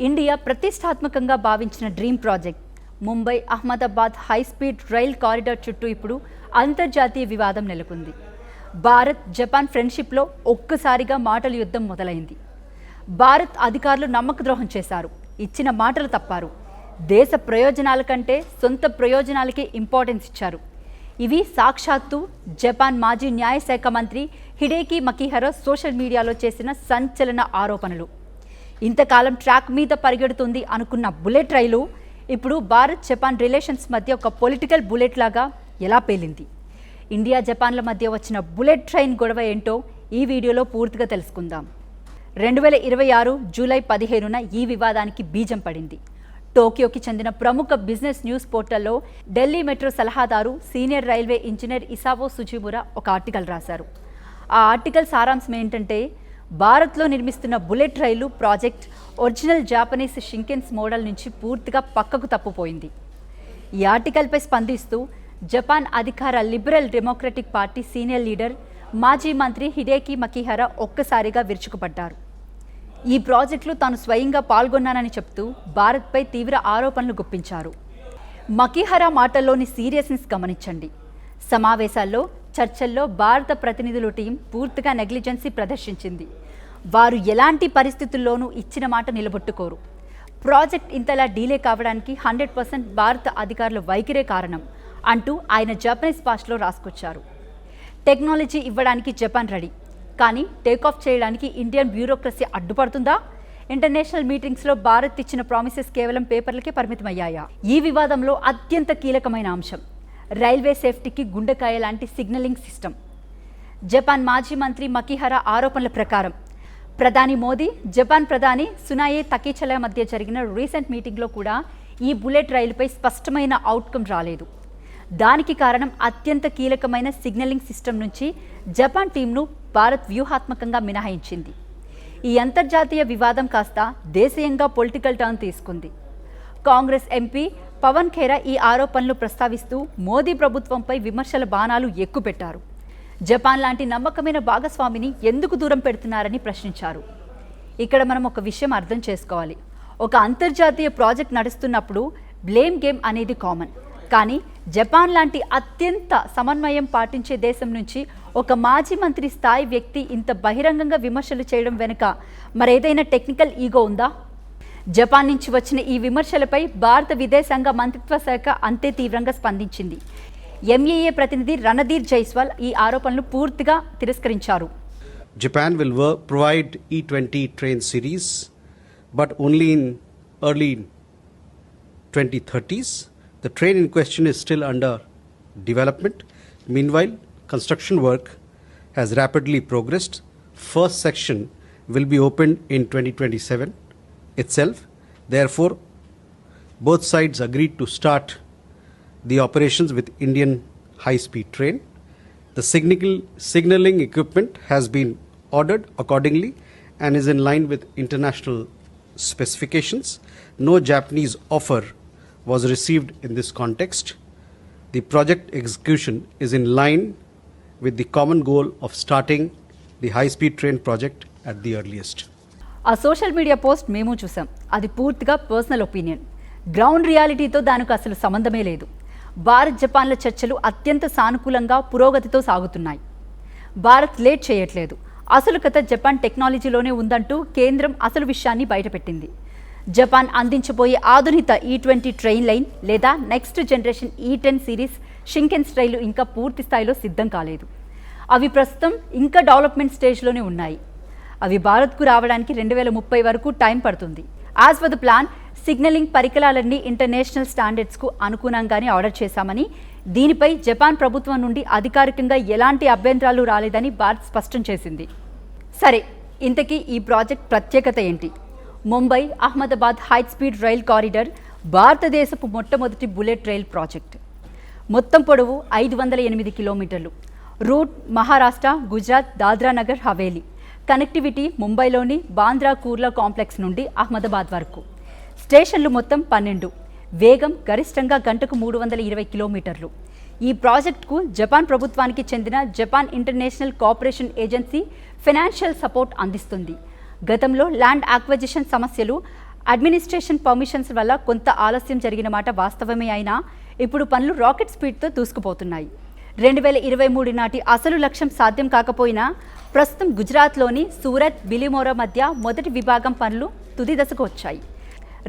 India ప్రతిష్టాత్మకంగా భావించిన dream project Mumbai Ahmedabad high speed rail corridor చుట్టూ ఇప్పుడు అంతర్జాతీయ వివాదం నెలకొంది. భారత్ జపాన్ ఫ్రెండ్షిప్లో ఒక్కసారిగా మాటల యుద్ధం మొదలైంది. భారత్ అధికారులు నమ్మక ద్రోహం చేశారు, ఇచ్చిన మాటలు తప్పారు, దేశ ప్రయోజనాల కంటే సొంత ప్రయోజనాలకి ఇంపార్టెన్స్ ఇచ్చారు. ఇవి సాక్షాత్తు జపాన్ మాజీ న్యాయశాఖ మంత్రి హిడేకి మకిహరా సోషల్ మీడియాలో చేసిన సంచలన ఆరోపణలు. ఇంతకాలం ట్రాక్ మీద పరిగెడుతుంది అనుకున్న బుల్లెట్ రైలు ఇప్పుడు భారత్ జపాన్ రిలేషన్స్ మధ్య ఒక పొలిటికల్ బుల్లెట్ లాగా ఎలా పేలింది? ఇండియా జపాన్ల మధ్య వచ్చిన బుల్లెట్ ట్రైన్ గొడవ ఏంటో ఈ వీడియోలో పూర్తిగా తెలుసుకుందాం. 2026 జూలై 15న ఈ వివాదానికి బీజం పడింది. టోక్యోకి చెందిన ప్రముఖ బిజినెస్ న్యూస్ పోర్టల్లో ఢిల్లీ మెట్రో సలహాదారు సీనియర్ రైల్వే ఇంజనీర్ ఇసావో సుజిమురా ఒక ఆర్టికల్ రాశారు. ఆ ఆర్టికల్ సారాంశం ఏంటంటే, భారత్లో నిర్మిస్తున్న బుల్లెట్ రైలు ప్రాజెక్ట్ ఒరిజినల్ జాపనీస్ షింకెన్స్ మోడల్ నుంచి పూర్తిగా పక్కకు తప్పుపోయింది. ఈ ఆర్టికల్పై స్పందిస్తూ జపాన్ అధికార liberal democratic party senior leader మాజీ మంత్రి హిడేకి మకిహరా ఒక్కసారిగా విరుచుకుపడ్డారు. ఈ ప్రాజెక్టులో తాను స్వయంగా పాల్గొన్నానని చెప్తూ భారత్పై తీవ్ర ఆరోపణలు గుప్పించారు. మకిహరా మాటల్లోని సీరియస్నెస్ గమనించండి. సమావేశాల్లో చర్చల్లో భారత ప్రతినిధుల టీం పూర్తిగా నెగ్లిజెన్సీ ప్రదర్శించింది. వారు ఎలాంటి పరిస్థితుల్లోనూ ఇచ్చిన మాట నిలబెట్టుకోరు. ప్రాజెక్ట్ ఇంతలా డీలే కావడానికి 100% భారత అధికారుల వైఖరే కారణం అంటూ ఆయన జపనీస్ భాషలో రాసుకొచ్చారు. టెక్నాలజీ ఇవ్వడానికి జపాన్ రెడీ, కానీ టేకాఫ్ చేయడానికి ఇండియన్ బ్యూరోక్రసీ అడ్డుపడుతుందా? ఇంటర్నేషనల్ మీటింగ్స్లో భారత్ ఇచ్చిన ప్రామిసెస్ కేవలం పేపర్లకే పరిమితమయ్యాయా? ఈ వివాదంలో అత్యంత కీలకమైన అంశం రైల్వే సేఫ్టీకి గుండెకాయ లాంటి సిగ్నలింగ్ సిస్టమ్. జపాన్ మాజీ మంత్రి మకిహరా ఆరోపణల ప్రకారం ప్రధాని మోదీ, జపాన్ ప్రధాని సునాయే తకీచల మధ్య జరిగిన రీసెంట్ మీటింగ్లో కూడా ఈ బుల్లెట్ రైలుపై స్పష్టమైన అవుట్కమ్ రాలేదు. దానికి కారణం అత్యంత కీలకమైన సిగ్నలింగ్ సిస్టమ్ నుంచి జపాన్ టీంను భారత్ వ్యూహాత్మకంగా మినహాయించింది. ఈ అంతర్జాతీయ వివాదం కాస్త దేశీయంగా పొలిటికల్ టర్న్ తీసుకుంది. కాంగ్రెస్ ఎంపీ పవన్ ఖేరా ఈ ఆరోపణలు ప్రస్తావిస్తూ మోదీ ప్రభుత్వంపై విమర్శల బాణాలు ఎక్కుపెట్టారు. జపాన్ లాంటి నమ్మకమైన భాగస్వామిని ఎందుకు దూరం పెడుతున్నారని ప్రశ్నించారు. ఇక్కడ మనం ఒక విషయం అర్థం చేసుకోవాలి. ఒక అంతర్జాతీయ ప్రాజెక్ట్ నడుస్తున్నప్పుడు బ్లేమ్ గేమ్ అనేది కామన్. కానీ జపాన్ లాంటి అత్యంత సమన్వయం పాటించే దేశం నుంచి ఒక మాజీ మంత్రి స్థాయి వ్యక్తి ఇంత బహిరంగంగా విమర్శలు చేయడం వెనుక మరేదైనా టెక్నికల్ ఈగో ఉందా? జపాన్ నుంచి వచ్చిన ఈ విమర్శలపై భారత విదేశాంగ మంత్రిత్వ శాఖ అంతే తీవ్రంగా స్పందించింది. ఎంఈఏ ప్రతినిధి రణధీర్ జైస్వాల్ ఈ ఆరోపణలు పూర్తిగా తిరస్కరించారు. Japan will provide E20 train series, but only in early 2030s. The train in question is still under development. Meanwhile, construction work has rapidly progressed. First section will be opened in 2027 itself. Therefore, both sides agreed to start the operations with Indian high-speed train. The signaling equipment has been ordered accordingly and is in line with international specifications. No Japanese offer was received in this context. The project execution is in line with the common goal of starting the high-speed train project at the earliest. ఆ social media post మేము చూసాం. అది పూర్తిగా personal opinion. Ground రియాలిటీతో దానికి అసలు సంబంధమే లేదు. భారత్ జపాన్ల చర్చలు అత్యంత సానుకూలంగా పురోగతితో సాగుతున్నాయి. భారత్ లేట్ చేయట్లేదు. అసలు కథ జపాన్ టెక్నాలజీలోనే ఉందంటూ కేంద్రం అసలు విషయాన్ని బయటపెట్టింది. జపాన్ అందించబోయే ఆధునిక E20 ట్రైన్ లైన్ లేదా నెక్స్ట్ జనరేషన్ E10 సిరీస్ షింకెన్స్ రైలు ఇంకా పూర్తి స్థాయిలో సిద్ధం కాలేదు. అవి ప్రస్తుతం ఇంకా డెవలప్మెంట్ స్టేజ్లోనే ఉన్నాయి. అవి భారత్కు రావడానికి 2030 వరకు టైం పడుతుంది. As far the plan, signalling పరికరాలన్నీ ఇంటర్నేషనల్ స్టాండర్డ్స్కు అనుగుణంగానే ఆర్డర్ చేశామని, దీనిపై జపాన్ ప్రభుత్వం నుండి అధికారికంగా ఎలాంటి అభ్యంతరాలు రాలేదని భారత్ స్పష్టం చేసింది. సరే, ఇంతకీ ఈ ప్రాజెక్ట్ ప్రత్యేకత ఏంటి? Mumbai Ahmedabad high speed rail corridor భారతదేశపు మొట్టమొదటి బుల్లెట్ రైల్ ప్రాజెక్ట్. మొత్తం పొడవు 508 కిలోమీటర్లు. రూట్ మహారాష్ట్ర, గుజరాత్, దాద్రా నగర్ హవేలీ. కనెక్టివిటీ ముంబైలోని బాంద్రా కూర్లా కాంప్లెక్స్ నుండి అహ్మదాబాద్ వరకు. స్టేషన్లు మొత్తం 12. వేగం గరిష్టంగా గంటకు 320 కిలోమీటర్లు. ఈ ప్రాజెక్టుకు జపాన్ ప్రభుత్వానికి చెందిన Japan international cooperation agency financial support అందిస్తుంది. గతంలో ల్యాండ్ అక్విజిషన్ సమస్యలు అడ్మినిస్ట్రేషన్ పర్మిషన్స్ వల్ల కొంత ఆలస్యం జరిగిన మాట వాస్తవమే అయినా ఇప్పుడు పనులు రాకెట్ స్పీడ్తో దూసుకుపోతున్నాయి. 2023 నాటి అసలు లక్ష్యం సాధ్యం కాకపోయినా ప్రస్తుతం గుజరాత్లోని సూరత్ బిలిమోరా మధ్య మొదటి విభాగం పనులు తుది దశకు వచ్చాయి.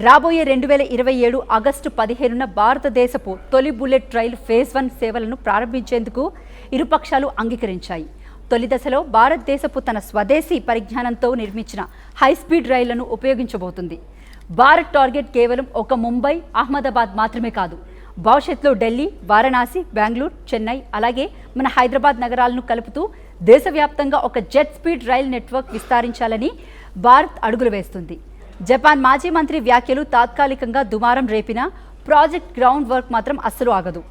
రాబోయే 2027 ఆగస్టు 15న భారతదేశపు తొలి బుల్లెట్ రైలు ఫేజ్ 1 సేవలను ప్రారంభించేందుకు ఇరుపక్షాలు అంగీకరించాయి. తొలి దశలో భారతదేశపు తన స్వదేశీ పరిజ్ఞానంతో నిర్మించిన హైస్పీడ్ రైళ్లను ఉపయోగించబోతుంది. భారత్ టార్గెట్ కేవలం ఒక ముంబై, అహ్మదాబాద్ మాత్రమే కాదు. భవిష్యత్తులో ఢిల్లీ, వారణాసి, బెంగళూరు, చెన్నై అలాగే మన హైదరాబాద్ నగరాలను కలుపుతూ దేశవ్యాప్తంగా ఒక జెట్ స్పీడ్ రైల్ నెట్వర్క్ విస్తరించాలని భారత్ అడుగులు వేస్తుంది. జపాన్ మాజీ మంత్రి వ్యాఖ్యలు తాత్కాలికంగా దుమారం రేపిన ప్రాజెక్ట్ గ్రౌండ్ వర్క్ మాత్రం అస్సలు ఆగదు.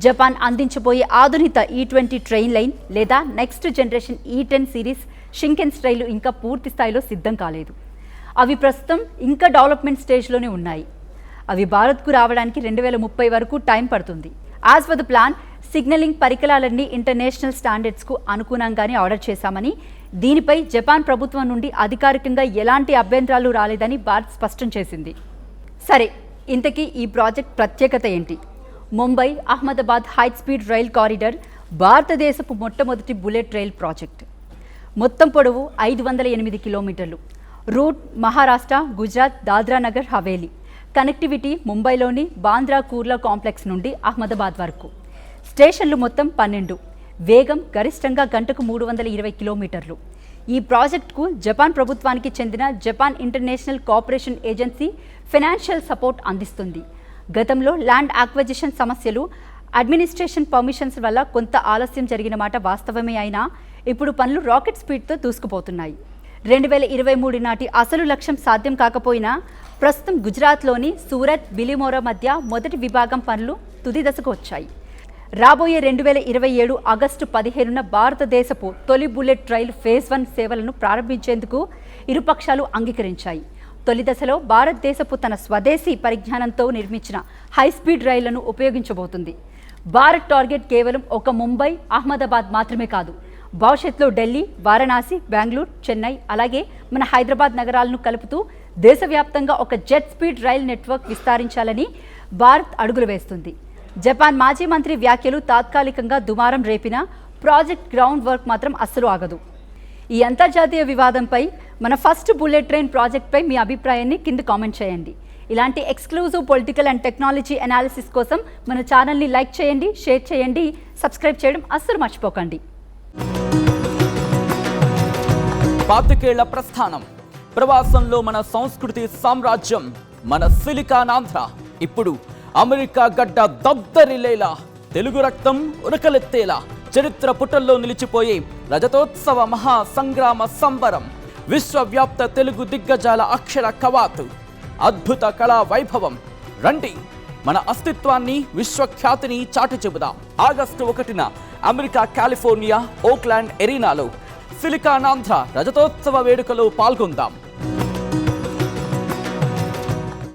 జపాన్ అందించబోయే ఆధునిక E20 ట్రైన్ లైన్ లేదా నెక్స్ట్ జనరేషన్ E10 సిరీస్ షింకెన్స్ రైలు ఇంకా పూర్తి స్థాయిలో సిద్ధం కాలేదు. అవి ప్రస్తుతం ఇంకా డెవలప్మెంట్ స్టేజ్లోనే ఉన్నాయి. అవి భారత్కు రావడానికి 2030 వరకు టైం పడుతుంది. As far the plan, signalling పరికరాలన్నీ ఇంటర్నేషనల్ స్టాండర్డ్స్కు అనుగుణంగానే ఆర్డర్ చేశామని, దీనిపై జపాన్ ప్రభుత్వం నుండి అధికారికంగా ఎలాంటి అభ్యంతరాలు రాలేదని భారత్ స్పష్టం చేసింది. సరే, ఇంతకీ ఈ ప్రాజెక్ట్ ప్రత్యేకత ఏంటి? Mumbai Ahmedabad high speed rail corridor భారతదేశపు మొట్టమొదటి బుల్లెట్ రైల్ ప్రాజెక్ట్. మొత్తం పొడవు 508 కిలోమీటర్లు. రూట్ మహారాష్ట్ర, గుజరాత్, దాద్రా నగర్ హవేలీ. కనెక్టివిటీ ముంబైలోని బాంద్రా కూర్లా కాంప్లెక్స్ నుండి అహ్మదాబాద్ వరకు. స్టేషన్లు మొత్తం 12. వేగం గరిష్టంగా గంటకు 320 కిలోమీటర్లు. ఈ ప్రాజెక్టుకు జపాన్ ప్రభుత్వానికి చెందిన Japan international cooperation agency financial support అందిస్తుంది. గతంలో ల్యాండ్ యాక్విజిషన్ సమస్యలు, అడ్మినిస్ట్రేషన్ పర్మిషన్స్ వల్ల కొంత ఆలస్యం జరిగిన మాట వాస్తవమే అయినా ఇప్పుడు పనులు రాకెట్ స్పీడ్తో దూసుకుపోతున్నాయి. 2023 నాటి అసలు లక్ష్యం సాధ్యం కాకపోయినా ప్రస్తుతం గుజరాత్లోని సూరత్ బిలిమోరా మధ్య మొదటి విభాగం పనులు తుది దశకు వచ్చాయి. రాబోయే 2027 ఆగస్టు 15న భారతదేశపు తొలి బుల్లెట్ రైలు ఫేజ్ 1 సేవలను ప్రారంభించేందుకు ఇరుపక్షాలు అంగీకరించాయి. తొలి దశలో భారతదేశపు తన స్వదేశీ పరిజ్ఞానంతో నిర్మించిన హైస్పీడ్ రైళ్లను ఉపయోగించబోతుంది. భారత్ టార్గెట్ కేవలం ఒక ముంబై, అహ్మదాబాద్ మాత్రమే కాదు. భవిష్యత్తులో ఢిల్లీ, వారణాసి, బెంగళూరు, చెన్నై అలాగే మన హైదరాబాద్ నగరాలను కలుపుతూ దేశవ్యాప్తంగా ఒక జెట్ స్పీడ్ రైల్ నెట్వర్క్ విస్తరించాలని భారత్ అడుగులు వేస్తుంది. జపాన్ మాజీ మంత్రి వ్యాఖ్యలు తాత్కాలికంగా దుమారం రేపిన ప్రాజెక్ట్ గ్రౌండ్ వర్క్ మాత్రం అస్సలు ఆగదు. ఈ అంతర్జాతీయ వివాదంపై, మన ఫస్ట్ బుల్లెట్ ట్రైన్ ప్రాజెక్ట్పై మీ అభిప్రాయాన్ని కింద కామెంట్ చేయండి. ఇలాంటి exclusive political and technology analysis కోసం మన ఛానల్ని లైక్ చేయండి, షేర్ చేయండి, సబ్స్క్రైబ్ చేయడం అస్సలు మర్చిపోకండి. 25 ఏళ్ల ప్రస్థానం, ప్రవాసంలో మన సంస్కృతి సామ్రాజ్యం, మన సిలికానాంధ్ర ఇప్పుడు అమెరికా గడ్డ దద్దరిల్లేలా, తెలుగు రక్తం ఉరకలెత్తేలా, చరిత్ర పుటల్లో నిలిచిపోయే రజతోత్సవ మహా సంగ్రామ సంబరం, విశ్వవ్యాప్త తెలుగు దిగ్గజాల అక్షర కవాతు, అద్భుత కళా వైభవం. రండి, మన అస్తిత్వాన్ని, విశ్వఖ్యాతిని చాటి చెబుదాం. ఆగస్టు 1న అమెరికా కాలిఫోర్నియా ఓక్లాండ్ ఎరీనాలో సిలికానాంధ్ర రజతోత్సవ వేడుకలో పాల్గొందాం.